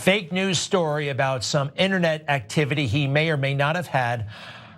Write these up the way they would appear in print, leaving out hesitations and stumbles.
fake news story about some internet activity he may or may not have had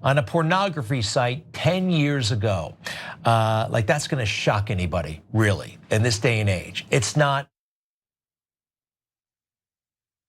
on a pornography site 10 years ago. Like, that's going to shock anybody, really, in this day and age. It's not.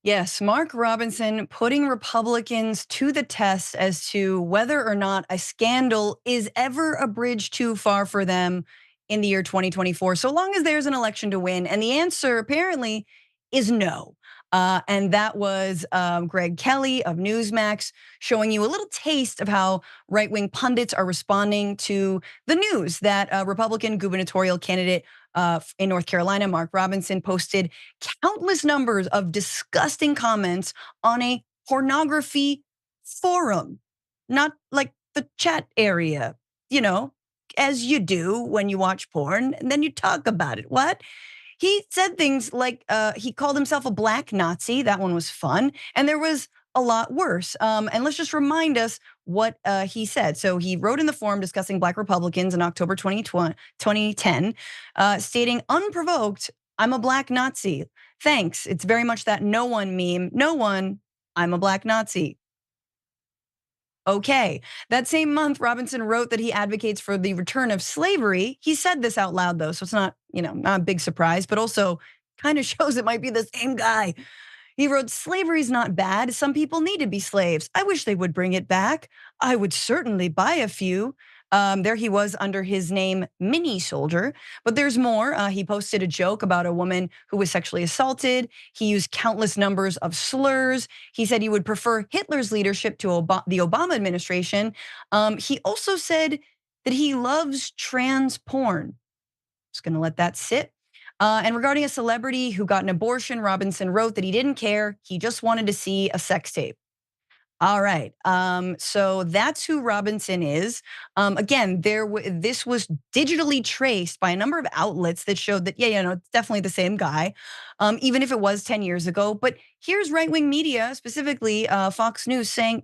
Yes, Mark Robinson putting Republicans to the test as to whether or not a scandal is ever a bridge too far for them in the year 2024, so long as there's an election to win. And the answer apparently is no. And that was Greg Kelly of Newsmax showing you a little taste of how right-wing pundits are responding to the news that Republican gubernatorial candidate in North Carolina, Mark Robinson, posted countless numbers of disgusting comments on a pornography forum, not like the chat area, as you do when you watch porn, and then you talk about it. What? He said things like he called himself a black Nazi. That one was fun. And there was a lot worse. And let's just remind us what he said. So he wrote in the forum discussing black Republicans in October 2010, stating, unprovoked, I'm a black Nazi. Thanks. It's very much that no one meme. No one, I'm a black Nazi. Okay, that same month, Robinson wrote that he advocates for the return of slavery. He said this out loud though, so it's not, not a big surprise, but also kind of shows it might be the same guy. He wrote, slavery's not bad. Some people need to be slaves. I wish they would bring it back. I would certainly buy a few. There he was under his name, Mini Soldier. But there's more. He posted a joke about a woman who was sexually assaulted. He used countless numbers of slurs. He said he would prefer Hitler's leadership to the Obama administration. He also said that he loves trans porn. Just gonna let that sit. And regarding a celebrity who got an abortion, Robinson wrote that he didn't care. He just wanted to see a sex tape. All right, so that's who Robinson is. Again, this was digitally traced by a number of outlets that showed that, it's definitely the same guy, even if it was 10 years ago. But here's right-wing media, specifically Fox News, saying,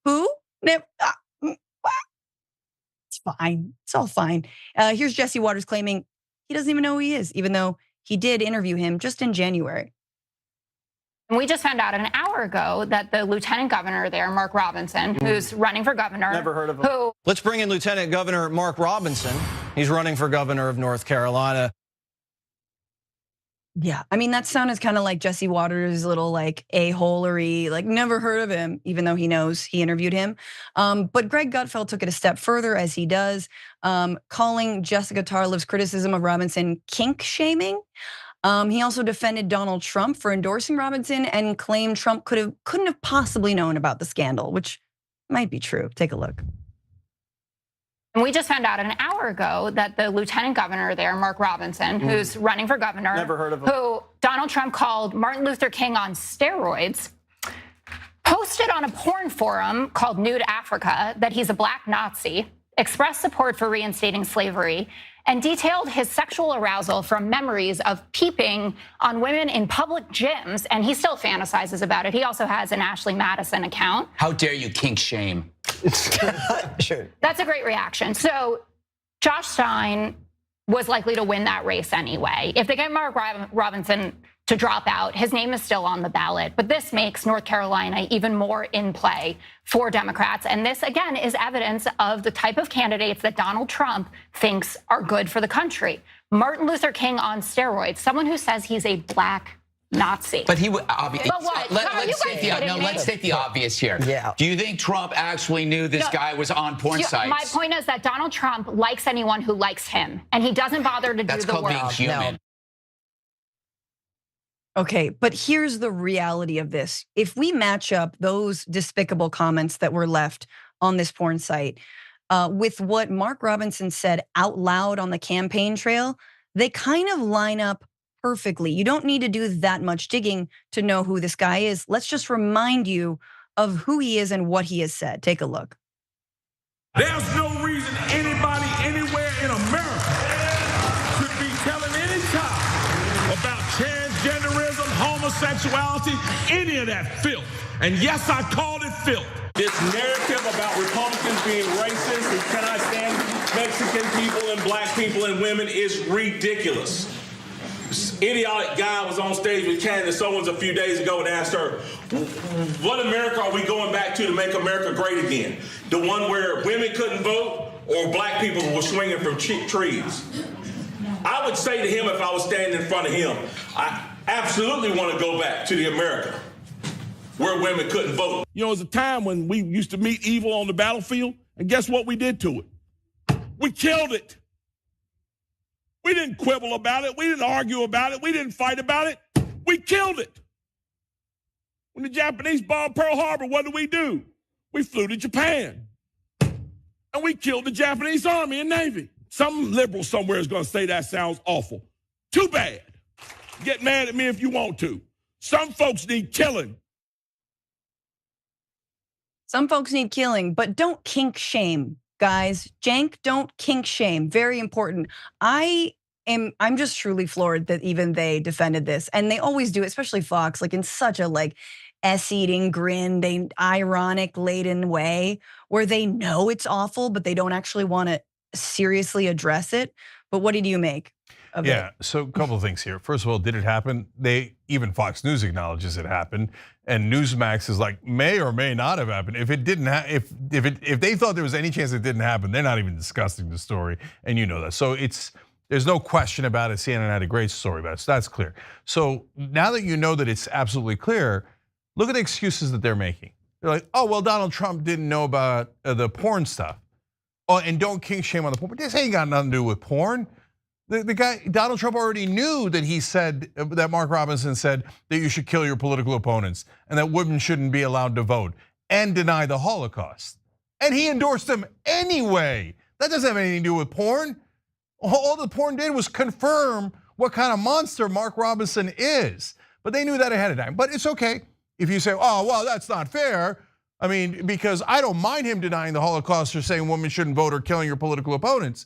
who? It's fine, it's all fine. Here's Jesse Waters claiming he doesn't even know who he is, even though he did interview him just in January. And we just found out an hour ago that the lieutenant governor there, Mark Robinson, who's running for governor. Never heard of him. Let's bring in Lieutenant Governor Mark Robinson. He's running for governor of North Carolina. Yeah, I mean, that sounded kind of like Jesse Waters' little a-holery, never heard of him, even though he knows he interviewed him. But Greg Gutfeld took it a step further, as he does, calling Jessica Tarlov's criticism of Robinson kink shaming. He also defended Donald Trump for endorsing Robinson and claimed Trump couldn't have possibly known about the scandal, which might be true. Take a look. And we just found out an hour ago that the lieutenant governor there, Mark Robinson, who's running for governor, Never heard of him. Who Donald Trump called Martin Luther King on steroids, posted on a porn forum called Nude Africa that he's a black Nazi, expressed support for reinstating slavery, and detailed his sexual arousal from memories of peeping on women in public gyms, and he still fantasizes about it. He also has an Ashley Madison account. How dare you kink shame? Sure. That's a great reaction. So Josh Stein was likely to win that race anyway. If they get Mark Robinson to drop out, his name is still on the ballot. But this makes North Carolina even more in play for Democrats. And this, again, is evidence of the type of candidates that Donald Trump thinks are good for the country. Martin Luther King on steroids, someone who says he's a black Nazi. But he would obviously. But what? Let's take the obvious here. Yeah. Do you think Trump actually knew this guy was on porn sites? My point is that Donald Trump likes anyone who likes him, and he doesn't bother to That's do the called work. being human. No. Okay, but here's the reality of this. If we match up those despicable comments that were left on this porn site with what Mark Robinson said out loud on the campaign trail, they kind of line up perfectly. You don't need to do that much digging to know who this guy is. Let's just remind you of who he is and what he has said. Take a look. There's no reason anybody anywhere in America should be telling any child about transgenderism, homosexuality, any of that filth. And yes, I called it filth. This narrative about Republicans being racist and cannot stand Mexican people and black people and women is ridiculous. idiotic guy was on stage with Candace Owens a few days ago and asked her, what America are we going back to make America great again? The one where women couldn't vote or black people were swinging from trees? I would say to him, if I was standing in front of him, I absolutely want to go back to the America where women couldn't vote. You know, it was a time when we used to meet evil on the battlefield, and guess what we did to it? We killed it. We didn't quibble about it. We didn't argue about it. We didn't fight about it. We killed it. When the Japanese bombed Pearl Harbor, what do? We flew to Japan. And we killed the Japanese Army and Navy. Some liberal somewhere is going to say that sounds awful. Too bad. Get mad at me if you want to. Some folks need killing. Some folks need killing, but don't kink shame, guys. Cenk, don't kink shame. Very important. I'm just truly floored that even they defended this, and they always do, especially Fox, like in such a s-eating grin, they ironic laden way where they know it's awful, but they don't actually want to seriously address it. But what did you make of it? Yeah, so a couple of things here. First of all, did it happen? Even Fox News acknowledges it happened, and Newsmax is like, may or may not have happened. If it didn't, if they thought there was any chance it didn't happen, they're not even discussing the story, and you know that. So there's no question about it. CNN had a great story about it, so that's clear. So now that you know that it's absolutely clear, look at the excuses that they're making. They're like, oh, well, Donald Trump didn't know about the porn stuff. Oh, and don't kink shame on the porn, but this ain't got nothing to do with porn. The guy, Donald Trump already knew that that Mark Robinson said that you should kill your political opponents and that women shouldn't be allowed to vote and deny the Holocaust. And he endorsed them anyway. That doesn't have anything to do with porn. All the porn did was confirm what kind of monster Mark Robinson is. But they knew that ahead of time. But it's okay if you say, oh, well, that's not fair. I mean, because I don't mind him denying the Holocaust or saying women shouldn't vote or killing your political opponents.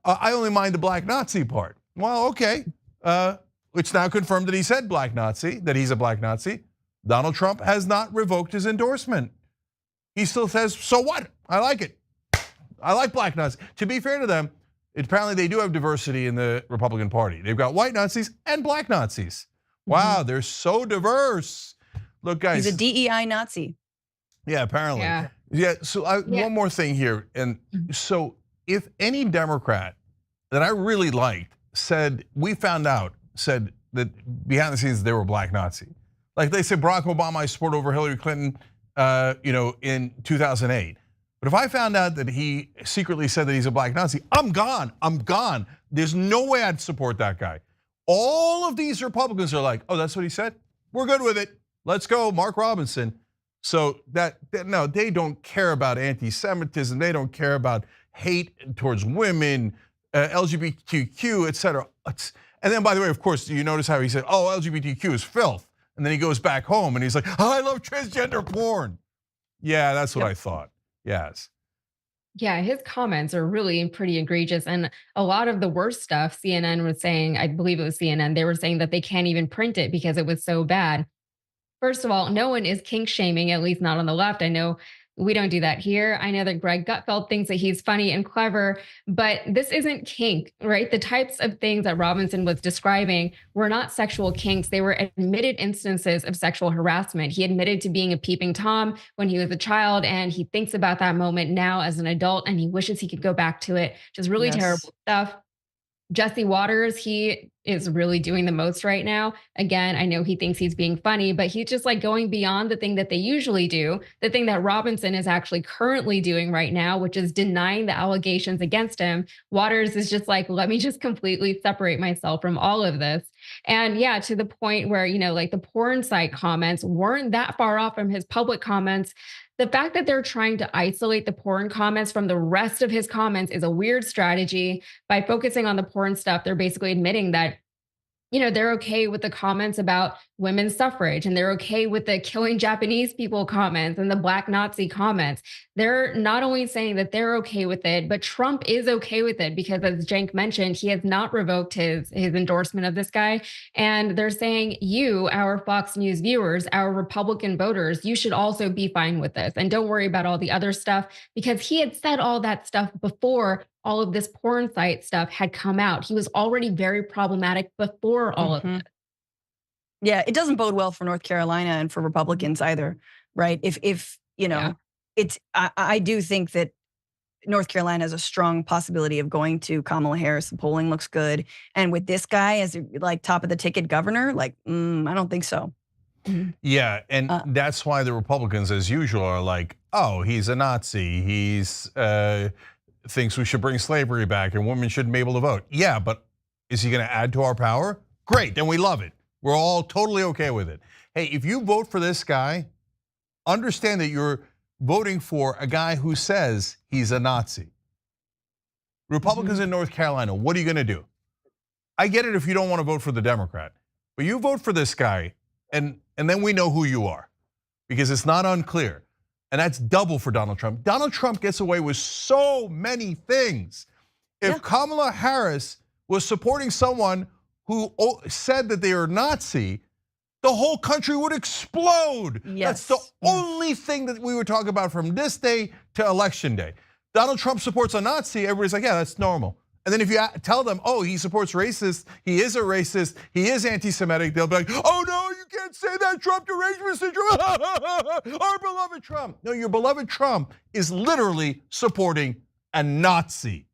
I only mind the black Nazi part. Well, okay. It's now confirmed that he said black Nazi, that he's a black Nazi. Donald Trump has not revoked his endorsement. He still says, so what? I like it. I like black Nazis. To be fair to them, apparently they do have diversity in the Republican Party. They've got white Nazis and black Nazis. Wow, they're so diverse. Look, guys. He's a DEI Nazi. Yeah, apparently. Yeah, so one more thing here. And so if any Democrat that I really liked said that behind the scenes they were black Nazi. Like they said Barack Obama I support over Hillary Clinton, in 2008. But if I found out that he secretly said that he's a black Nazi, I'm gone. There's no way I'd support that guy. All of these Republicans are like, oh, that's what he said? We're good with it. Let's go, Mark Robinson. So no, they don't care about anti-Semitism. They don't care about hate towards women, LGBTQ, etc. And then, by the way, of course, you notice how he said, oh, LGBTQ is filth. And then he goes back home and he's like, oh, I love transgender porn. Yeah, that's what I thought. Yes. Yeah, his comments are really pretty egregious. And a lot of the worst stuff, CNN was saying, I believe it was CNN, they were saying that they can't even print it because it was so bad. First of all, no one is kink shaming, at least not on the left. I know we don't do that here. I know that Greg Gutfeld thinks that he's funny and clever, but this isn't kink, right? The types of things that Robinson was describing were not sexual kinks. They were admitted instances of sexual harassment. He admitted to being a peeping Tom when he was a child, and he thinks about that moment now as an adult, and he wishes he could go back to it. Just really terrible stuff. Jesse Waters, he is really doing the most right now. Again, I know he thinks he's being funny, but he's just like going beyond the thing that they usually do, the thing that Robinson is actually currently doing right now, which is denying the allegations against him. Waters is just like, let me just completely separate myself from all of this. And yeah, to the point where, like the porn site comments weren't that far off from his public comments. The fact that they're trying to isolate the porn comments from the rest of his comments is a weird strategy. By focusing on the porn stuff, they're basically admitting that, they're okay with the comments about women's suffrage, and they're okay with the killing Japanese people comments and the black Nazi comments. They're not only saying that they're okay with it, but Trump is okay with it because, as Cenk mentioned, he has not revoked his endorsement of this guy. And they're saying, you, our Fox News viewers, our Republican voters, you should also be fine with this. And don't worry about all the other stuff, because he had said all that stuff before all of this porn site stuff had come out. He was already very problematic before all of this. Yeah, it doesn't bode well for North Carolina and for Republicans either, right? If you know, it's I do think that North Carolina has a strong possibility of going to Kamala Harris. The polling looks good, and with this guy as like top of the ticket governor, like I don't think so. Yeah, and that's why the Republicans, as usual, are like, oh, he's a Nazi. He's thinks we should bring slavery back and women shouldn't be able to vote. Yeah, but is he going to add to our power? Great, then we love it. We're all totally okay with it. Hey, if you vote for this guy, understand that you're voting for a guy who says he's a Nazi. Republicans in North Carolina, what are you going to do? I get it if you don't want to vote for the Democrat, but you vote for this guy, and then we know who you are, because it's not unclear. And that's double for Donald Trump. Donald Trump gets away with so many things. If Kamala Harris was supporting someone who said that they are Nazi, the whole country would explode. That's the only thing that we would talk about from this day to election day. Donald Trump supports a Nazi, everybody's like, yeah, that's normal. And then if you tell them, oh, he supports racists, he is a racist, he is anti-Semitic, they'll be like, oh no, you can't say that, Trump, you're racist, our beloved Trump. No, your beloved Trump is literally supporting a Nazi.